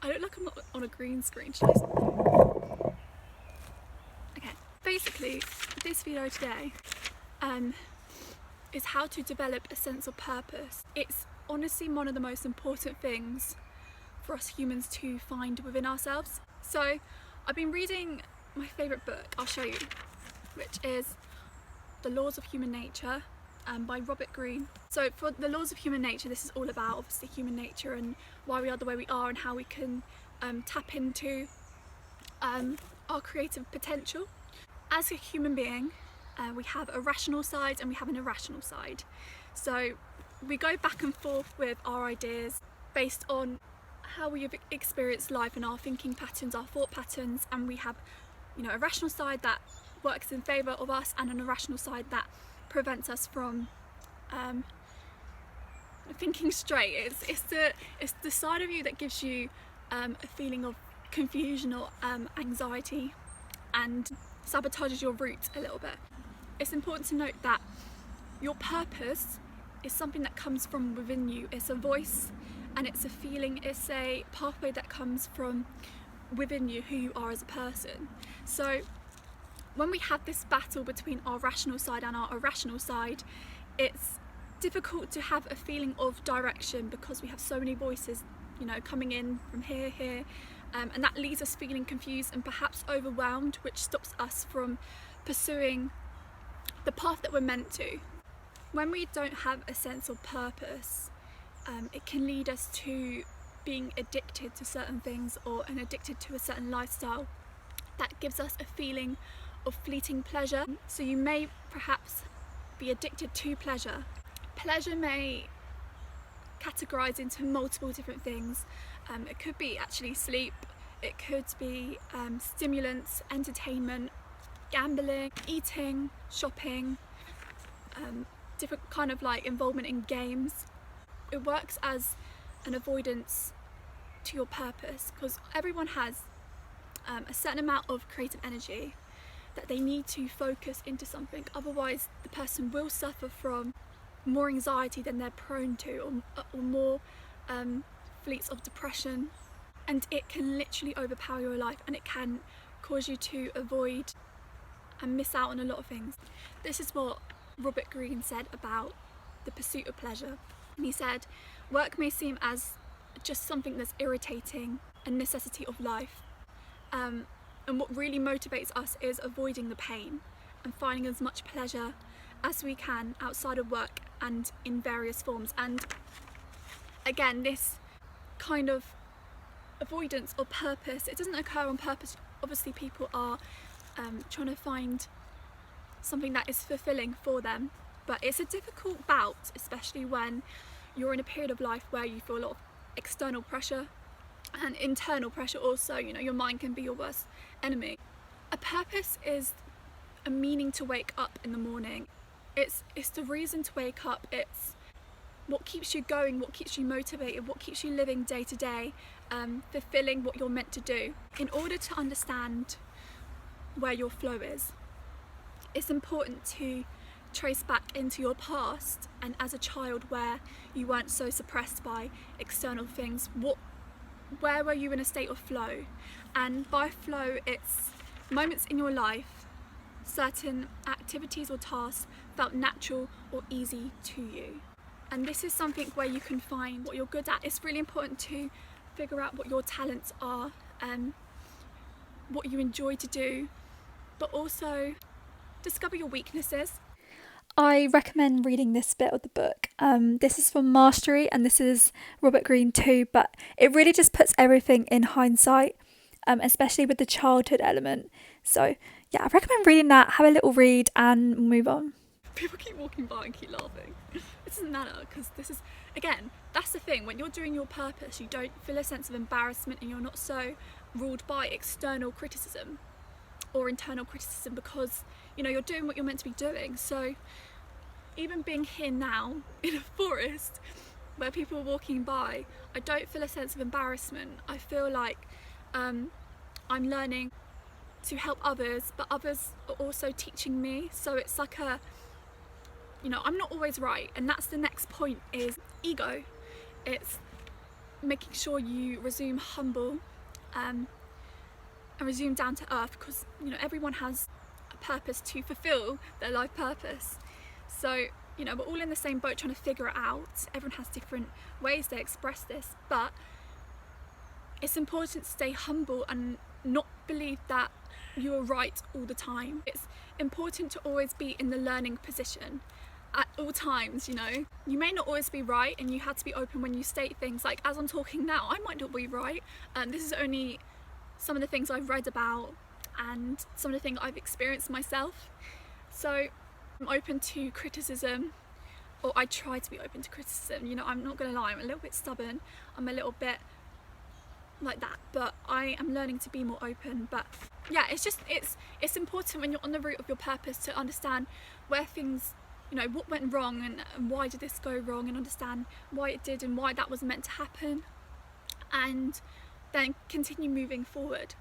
I look like I'm not on a green screen. Should I... Okay, basically, this video today is how to develop a sense of purpose. It's honestly one of the most important things for us humans to find within ourselves. So I've been reading my favourite book, I'll show you, which is The Laws of Human Nature by Robert Greene. So for The Laws of Human Nature, this is all about obviously human nature and why we are the way we are and how we can tap into our creative potential. As a human being, we have a rational side and we have an irrational side. So we go back and forth with our ideas based on how we have experienced life and our thinking patterns, our thought patterns, and we have, you know, a rational side that works in favour of us and an irrational side that prevents us from thinking straight. It's the side of you that gives you a feeling of confusion or anxiety and sabotages your route a little bit. It's important to note that your purpose is something that comes from within you. It's a voice and it's a feeling, it's a pathway that comes from within you, who you are as a person. So when we have this battle between our rational side and our irrational side, it's difficult to have a feeling of direction because we have so many voices, you know, coming in from here, and that leaves us feeling confused and perhaps overwhelmed, which stops us from pursuing the path that we're meant to. When we don't have a sense of purpose, it can lead us to being addicted to certain things or addicted to a certain lifestyle that gives us a feeling of fleeting pleasure. So you may perhaps be addicted to pleasure. Pleasure may categorise into multiple different things. It could be actually sleep, it could be stimulants, entertainment, gambling, eating, shopping, different kind of like involvement in games. It works as an avoidance to your purpose because everyone has a certain amount of creative energy that they need to focus into something, otherwise the person will suffer from more anxiety than they're prone to, or more fleets of depression, and it can literally overpower your life and it can cause you to avoid and miss out on a lot of things. This is what Robert Greene said about the pursuit of pleasure. And he said, work may seem as just something that's irritating, a necessity of life, and what really motivates us is avoiding the pain and finding as much pleasure as we can outside of work and in various forms. And again, this kind of avoidance or purpose, it doesn't occur on purpose. Obviously people are trying to find something that is fulfilling for them, but it's a difficult bout, especially when you're in a period of life where you feel a lot of external pressure and internal pressure also. You know, your mind can be your worst enemy. A purpose is a meaning to wake up in the morning. It's the reason to wake up. It's what keeps you going, what keeps you motivated, what keeps you living day to day, fulfilling what you're meant to do. In order to understand where your flow is, it's important to trace back into your past and as a child where you weren't so suppressed by external things. Where were you in a state of flow? And by flow, it's moments in your life, certain activities or tasks felt natural or easy to you. And this is something where you can find what you're good at. It's really important to figure out what your talents are and what you enjoy to do, but also discover your weaknesses. I recommend reading this bit of the book. This is from Mastery and this is Robert Greene too, but it really just puts everything in hindsight, especially with the childhood element. So yeah, I recommend reading that, have a little read and move on. People keep walking by and keep laughing. It doesn't matter because this is, again, that's the thing. When you're doing your purpose, you don't feel a sense of embarrassment and you're not so ruled by external criticism or internal criticism because, you know, you're doing what you're meant to be doing. So even being here now in a forest where people are walking by, I don't feel a sense of embarrassment. I feel like I'm learning to help others, but others are also teaching me. So it's like a, you know, I'm not always right, and that's the next point, is ego. It's making sure you resume humble and resume down to earth, because you know everyone has a purpose to fulfill their life purpose. So you know, we're all in the same boat trying to figure it out. Everyone has different ways they express this, but it's important to stay humble and not believe that you are right all the time. It's important to always be in the learning position at all times. You know, you may not always be right, and you have to be open when you state things. Like as I'm talking now, I might not be right, and this is only some of the things I've read about and some of the things I've experienced myself. So I'm open to criticism, or I try to be open to criticism. You know, I'm not gonna lie, I'm a little bit stubborn, I'm a little bit like that, but I am learning to be more open. But yeah, it's important when you're on the route of your purpose to understand where things, you know, what went wrong and why did this go wrong, and understand why it did and why that was meant to happen, and then continue moving forward.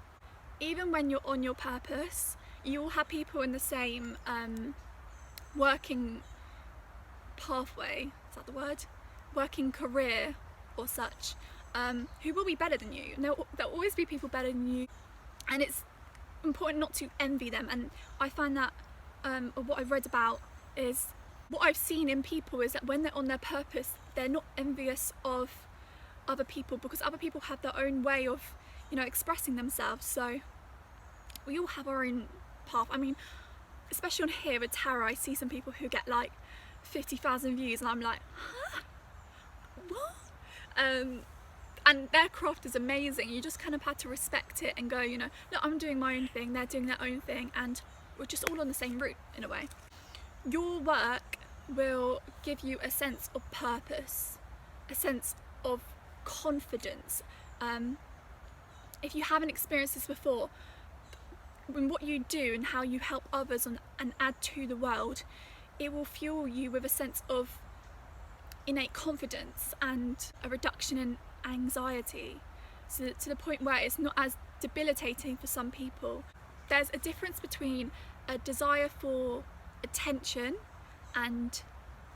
Even when you're on your purpose, you will have people in the same working pathway, is that the word? Working career or such, who will be better than you. There'll always be people better than you, and it's important not to envy them. And I find that what I've read about is, what I've seen in people is that when they're on their purpose, they're not envious of other people, because other people have their own way of, you know, expressing themselves. So we all have our own path. I mean, especially on here with Tara, I see some people who get like 50,000 views, and I'm like, huh? What? And their craft is amazing. You just kind of had to respect it and go, you know, no, I'm doing my own thing, they're doing their own thing, and we're just all on the same route in a way. Your work will give you a sense of purpose, a sense of confidence. If you haven't experienced this before, when what you do and how you help others and add to the world, it will fuel you with a sense of innate confidence and a reduction in anxiety, so that to the point where it's not as debilitating for some people. There's a difference between a desire for attention and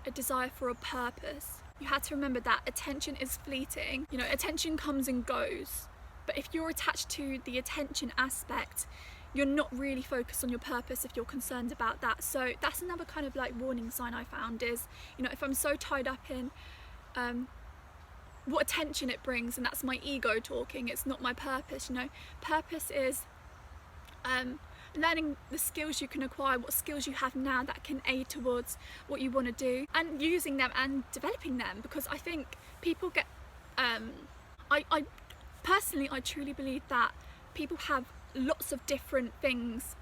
a desire for a purpose. You have to remember that attention is fleeting. You know, attention comes and goes, but if you're attached to the attention aspect, you're not really focused on your purpose if you're concerned about that. So that's another kind of like warning sign I found is, you know, if I'm so tied up in what attention it brings, and that's my ego talking, it's not my purpose. You know, purpose is learning the skills you can acquire, what skills you have now that can aid towards what you want to do, and using them and developing them. Because I think people get I personally, I truly believe that people have lots of different things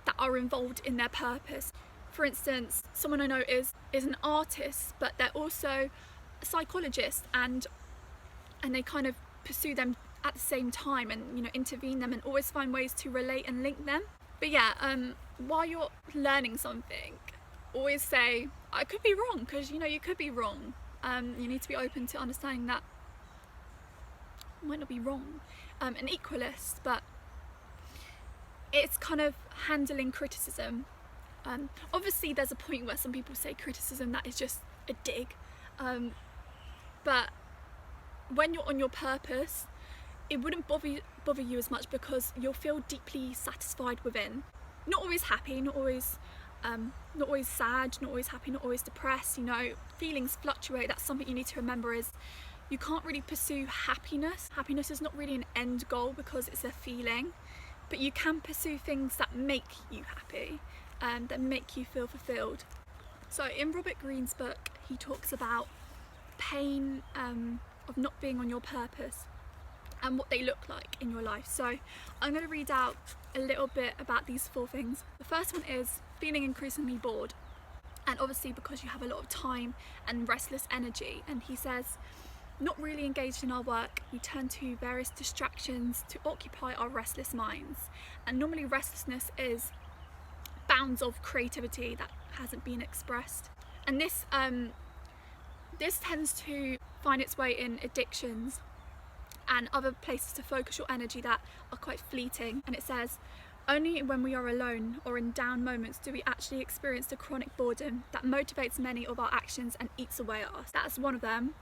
that are involved in their purpose. For instance, someone I know is an artist, but they're also a psychologist, and they kind of pursue them at the same time, and you know, intervene them and always find ways to relate and link them. But yeah, while you're learning something, always say, I could be wrong, because you know, you could be wrong. You need to be open to understanding that you might not be wrong. An equalist, but it's kind of handling criticism. Obviously there's a point where some people say criticism that is just a dig, but when you're on your purpose, it wouldn't bother you as much, because you'll feel deeply satisfied within. Not always happy, not always sad, not always happy, not always depressed. You know, feelings fluctuate. That's something you need to remember, is you can't really pursue happiness. Happiness is not really an end goal, because it's a feeling, but you can pursue things that make you happy and that make you feel fulfilled. So in Robert Greene's book, he talks about pain of not being on your purpose and what they look like in your life. So I'm going to read out a little bit about these 4 things. The first one is feeling increasingly bored, and obviously because you have a lot of time and restless energy. And he says, not really engaged in our work, we turn to various distractions to occupy our restless minds. And normally restlessness is bounds of creativity that hasn't been expressed. And this tends to find its way in addictions and other places to focus your energy that are quite fleeting. And it says, only when we are alone or in down moments do we actually experience the chronic boredom that motivates many of our actions and eats away at us. That's one of them.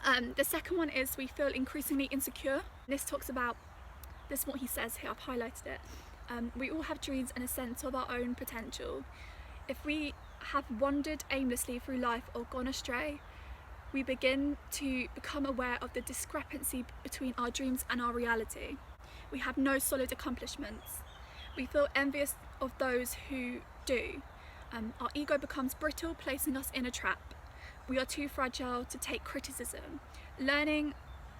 The second one is we feel increasingly insecure. This talks about, this is what he says here, I've highlighted it. We all have dreams and a sense of our own potential. If we have wandered aimlessly through life or gone astray, we begin to become aware of the discrepancy between our dreams and our reality. We have no solid accomplishments. We feel envious of those who do. Our ego becomes brittle, placing us in a trap. We are too fragile to take criticism. Learning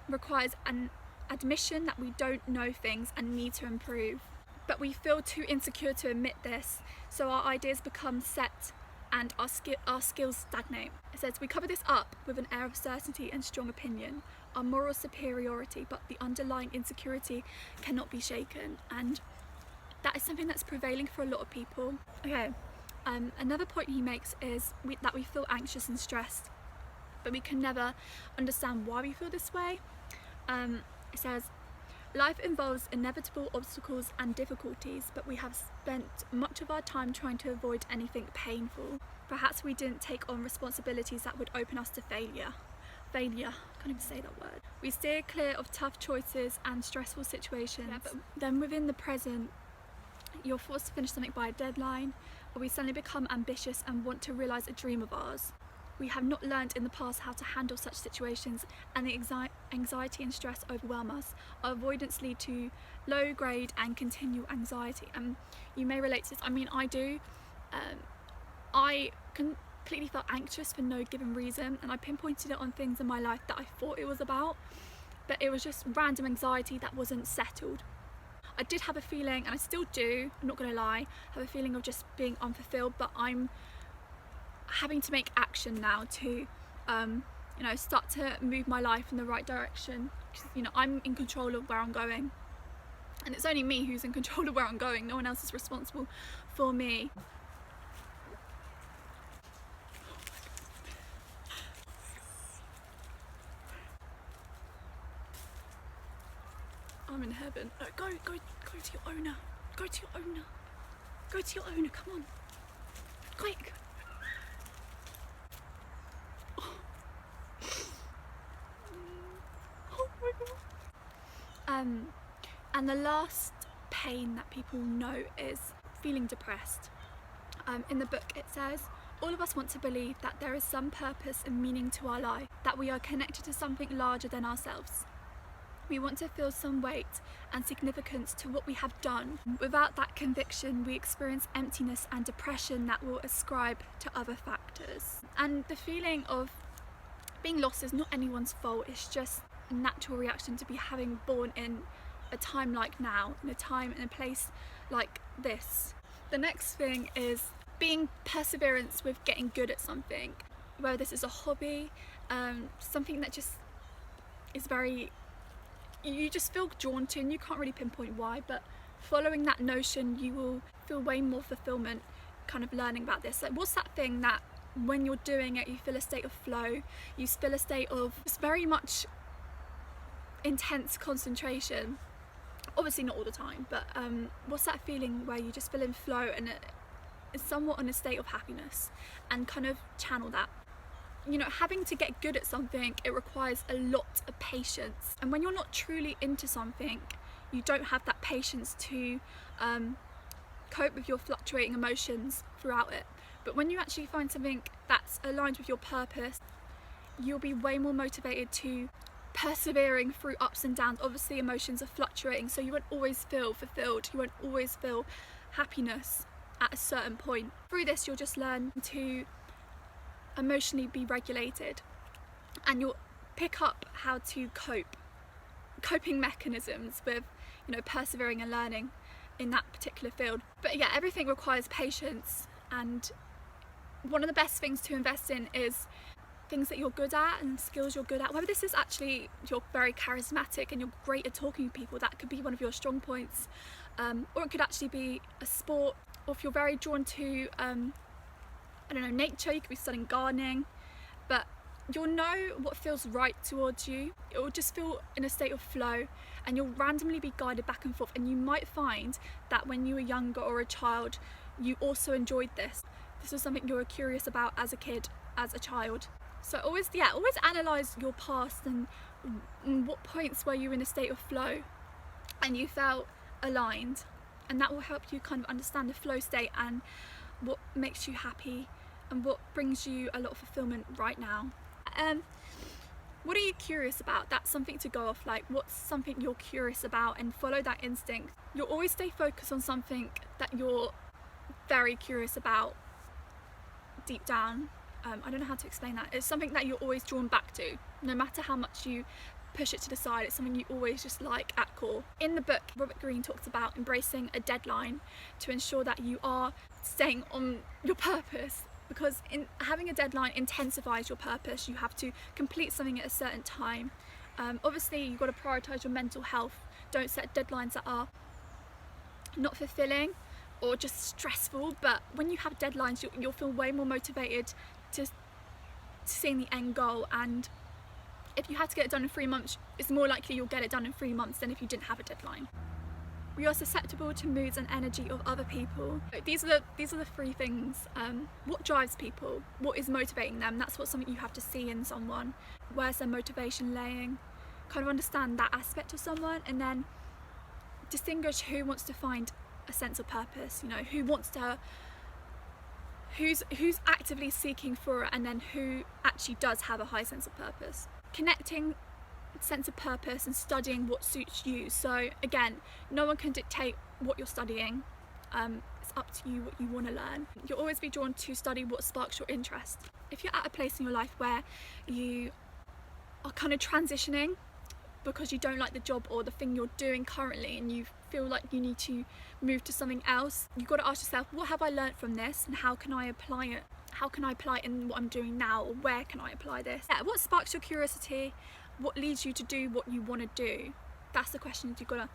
requires an admission that we don't know things and need to improve. But we feel too insecure to admit this, so our ideas become set and our skills stagnate. It says, we cover this up with an air of certainty and strong opinion, our moral superiority, but the underlying insecurity cannot be shaken. And that is something that's prevailing for a lot of people. Okay, another point he makes is that we feel anxious and stressed, but we can never understand why we feel this way. It says, life involves inevitable obstacles and difficulties, but we have spent much of our time trying to avoid anything painful. Perhaps we didn't take on responsibilities that would open us to failure. Failure, I can't even say that word. We steer clear of tough choices and stressful situations. Yeah, but then within the present, you're forced to finish something by a deadline, or we suddenly become ambitious and want to realise a dream of ours. We have not learned in the past how to handle such situations, and the anxiety and stress overwhelm us. Our avoidance lead to low grade and continual anxiety. You may relate to this. I mean, I do. I completely felt anxious for no given reason, and I pinpointed it on things in my life that I thought it was about, but it was just random anxiety that wasn't settled. I did have a feeling, and I still do, I'm not going to lie, have a feeling of just being unfulfilled, but I'm having to make action now to start to move my life in the right direction, because I'm in control of where I'm going, and it's only me who's in control of where I'm going. No one else is responsible for me. I'm in heaven. No, go to your owner. Go to your owner. Go to your owner, come on. Quick. Oh my god. And the last pain that people know is feeling depressed. In the book it says, all of us want to believe that there is some purpose and meaning to our life, that we are connected to something larger than ourselves. We want to feel some weight and significance to what we have done. Without that conviction, we experience emptiness and depression that will ascribe to other factors. And the feeling of being lost is not anyone's fault, it's just a natural reaction to be having born in a time like now, in a time and a place like this. The next thing is being perseverance with getting good at something, whether this is a hobby, something that just is you just feel drawn to, and you can't really pinpoint why, but following that notion you will feel way more fulfillment kind of learning about this. Like, what's that thing that when you're doing it you feel a state of flow, you feel a state of just very much intense concentration, obviously not all the time, but what's that feeling where you just feel in flow and it's somewhat in a state of happiness, and kind of channel that. Having to get good at something, it requires a lot of patience, and when you're not truly into something you don't have that patience to cope with your fluctuating emotions throughout it. But when you actually find something that's aligned with your purpose, you'll be way more motivated to persevering through ups and downs. Obviously emotions are fluctuating, so you won't always feel fulfilled, you won't always feel happiness at a certain point. Through this you'll just learn to emotionally be regulated, and you'll pick up how to coping mechanisms with persevering and learning in that particular field. But yeah, everything requires patience, and one of the best things to invest in is things that you're good at and skills you're good at. Whether this is actually you're very charismatic and you're great at talking to people, that could be one of your strong points, or it could actually be a sport, or if you're very drawn to nature, you could be studying gardening. But you'll know what feels right towards you. It will just feel in a state of flow, and you'll randomly be guided back and forth, and you might find that when you were younger or a child you also enjoyed this was something you were curious about as a kid, as a child. So always analyse your past and what points were you in a state of flow and you felt aligned, and that will help you kind of understand the flow state and what makes you happy and what brings you a lot of fulfillment right now. What are you curious about? That's something to go off. Like, what's something you're curious about, and follow that instinct. You'll always stay focused on something that you're very curious about deep down. I don't know how to explain that. It's something that you're always drawn back to, no matter how much you push it to the side. It's something you always just like at core. In the book, Robert Greene talks about embracing a deadline to ensure that you are staying on your purpose, because in having a deadline intensifies your purpose. You have to complete something at a certain time. Obviously, you've got to prioritise your mental health. Don't set deadlines that are not fulfilling or just stressful, but when you have deadlines, you'll feel way more motivated to seeing the end goal. And if you had to get it done in 3 months, it's more likely you'll get it done in 3 months than if you didn't have a deadline. We are susceptible to moods and energy of other people. These are the 3 things. What drives people? What is motivating them? That's something you have to see in someone. Where's their motivation laying? Kind of understand that aspect of someone, and then distinguish who wants to find a sense of purpose. You know, who's actively seeking for it, and then who actually does have a high sense of purpose. Connecting sense of purpose and studying what suits you. So again, no one can dictate what you're studying. It's up to you what you want to learn. You'll always be drawn to study what sparks your interest. If you're at a place in your life where you are kind of transitioning because you don't like the job or the thing you're doing currently, and you feel like you need to move to something else, you've got to ask yourself, what have I learned from this, and how can I apply it? How can I apply it in what I'm doing now, or where can I apply this? Yeah, what sparks your curiosity? What leads you to do what you want to do? That's the question you've got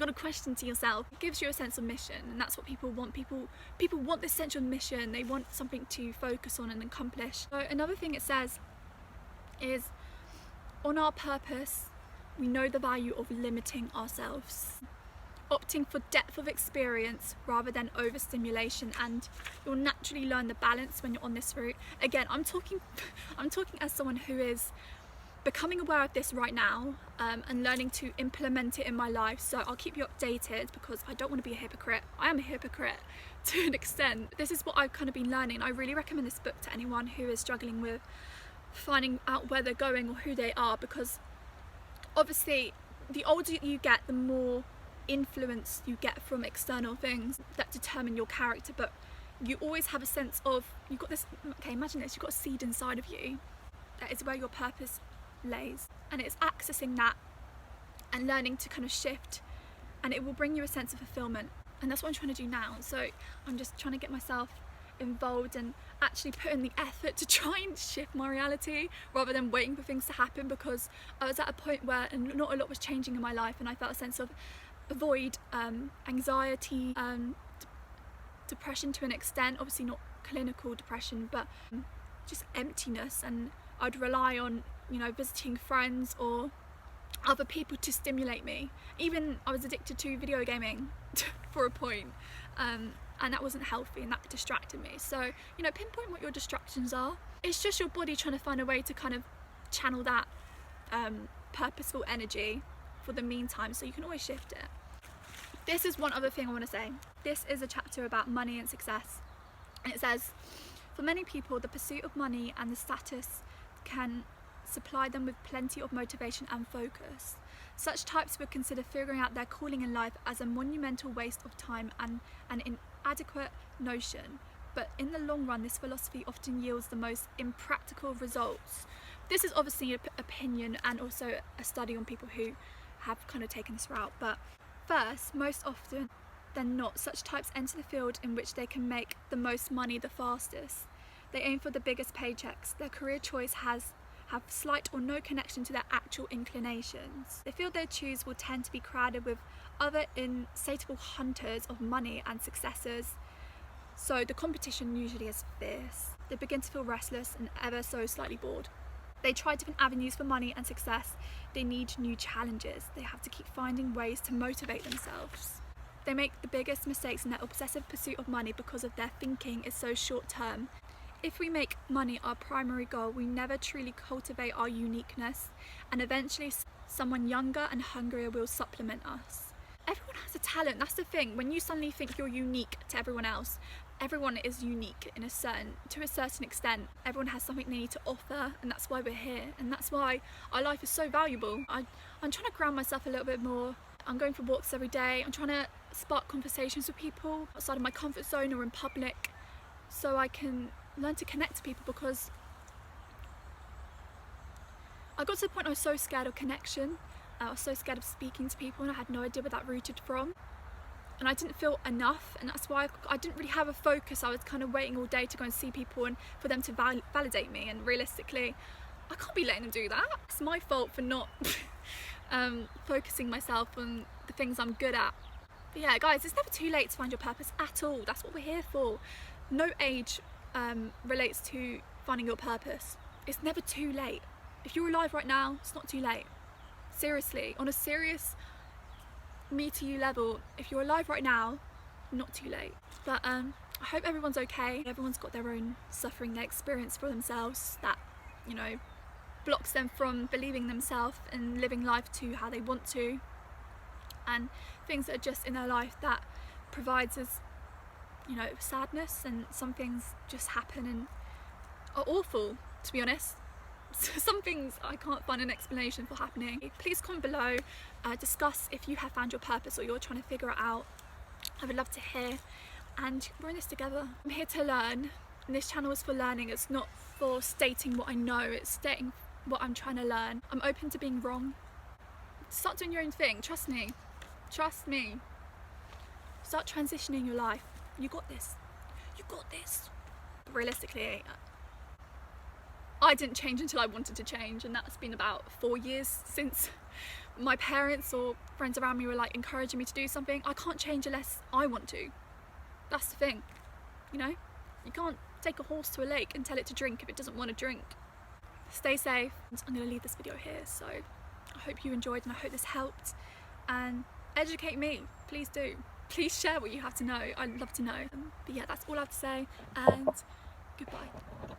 to question to yourself. It gives you a sense of mission, and that's what people want. People want this sense of mission. They want something to focus on and accomplish. So another thing it says is, on our purpose, we know the value of limiting ourselves. Opting for depth of experience rather than overstimulation, and you'll naturally learn the balance when you're on this route. Again, I'm talking as someone who is becoming aware of this right now, and learning to implement it in my life. So I'll keep you updated, because I don't want to be a hypocrite. I am a hypocrite to an extent. This is what I've kind of been learning. I really recommend this book to anyone who is struggling with finding out where they're going or who they are, because obviously the older you get, the more influence you get from external things that determine your character. But you always have a sense of, you've got this, okay, imagine this, you've got a seed inside of you that is where your purpose lays, and it's accessing that and learning to kind of shift, and it will bring you a sense of fulfillment. And that's what I'm trying to do now. So I'm just trying to get myself involved and actually put in the effort to try and shift my reality rather than waiting for things to happen, because I was at a point where not a lot was changing in my life, and I felt a sense of void, anxiety, depression to an extent, obviously not clinical depression, but just emptiness. And I'd rely on, you know, visiting friends or other people to stimulate me. Even I was addicted to video gaming for a point, and that wasn't healthy, and that distracted me. So, you know, pinpoint what your distractions are. It's just your body trying to find a way to kind of channel that purposeful energy for the meantime, so you can always shift it. This is one other thing I want to say. This is a chapter about money and success, and it says, for many people, the pursuit of money and the status can supply them with plenty of motivation and focus. Such types would consider figuring out their calling in life as a monumental waste of time and an inadequate notion. But in the long run, this philosophy often yields the most impractical results. This is obviously an opinion and also a study on people who have kind of taken this route. But first, most often than not, such types enter the field in which they can make the most money the fastest. They aim for the biggest paychecks. Their career choice have slight or no connection to their actual inclinations. The field they choose will tend to be crowded with other insatiable hunters of money and successes, so the competition usually is fierce. They begin to feel restless and ever so slightly bored. They try different avenues for money and success. They need new challenges. They have to keep finding ways to motivate themselves. They make the biggest mistakes in their obsessive pursuit of money because of their thinking is so short term. If we make money our primary goal, we never truly cultivate our uniqueness, and eventually someone younger and hungrier will supplement us. Everyone has a talent, that's the thing. When you suddenly think you're unique to everyone else, everyone is unique to a certain extent. Everyone has something they need to offer, and that's why we're here, and that's why our life is so valuable. I'm trying to ground myself a little bit more. I'm going for walks every day. I'm trying to spark conversations with people outside of my comfort zone or in public, so I can learn to connect to people, because I got to the point I was so scared of connection. I was so scared of speaking to people, and I had no idea where that rooted from. And I didn't feel enough, and that's why I didn't really have a focus. I was kind of waiting all day to go and see people and for them to validate me, and realistically I can't be letting them do that. It's my fault for not focusing myself on the things I'm good at. But yeah guys, it's never too late to find your purpose at all. That's what we're here for. No age relates to finding your purpose. It's never too late. If you're alive right now, it's not too late. Seriously, on a serious me to you level, if you're alive right now, not too late. But I hope everyone's okay. Everyone's got their own suffering they experience for themselves that, you know, blocks them from believing themselves and living life to how they want to, and things that are just in their life that provides us, you know, sadness, and some things just happen and are awful, to be honest. Some things I can't find an explanation for happening. Please comment below, discuss if you have found your purpose or you're trying to figure it out. I would love to hear, and we're in this together. I'm here to learn, and this channel is for learning. It's not for stating what I know, it's stating what I'm trying to learn. I'm open to being wrong. Start doing your own thing, trust me. Trust me. Start transitioning your life. You got this. You got this. Realistically, I didn't change until I wanted to change, and that's been about 4 years since my parents or friends around me were like encouraging me to do something. I can't change unless I want to. That's the thing, you know? You can't take a horse to a lake and tell it to drink if it doesn't want to drink. Stay safe. I'm going to leave this video here, so I hope you enjoyed, and I hope this helped. And educate me, please do. Please share what you have to know. I'd love to know. But yeah, that's all I have to say, and goodbye.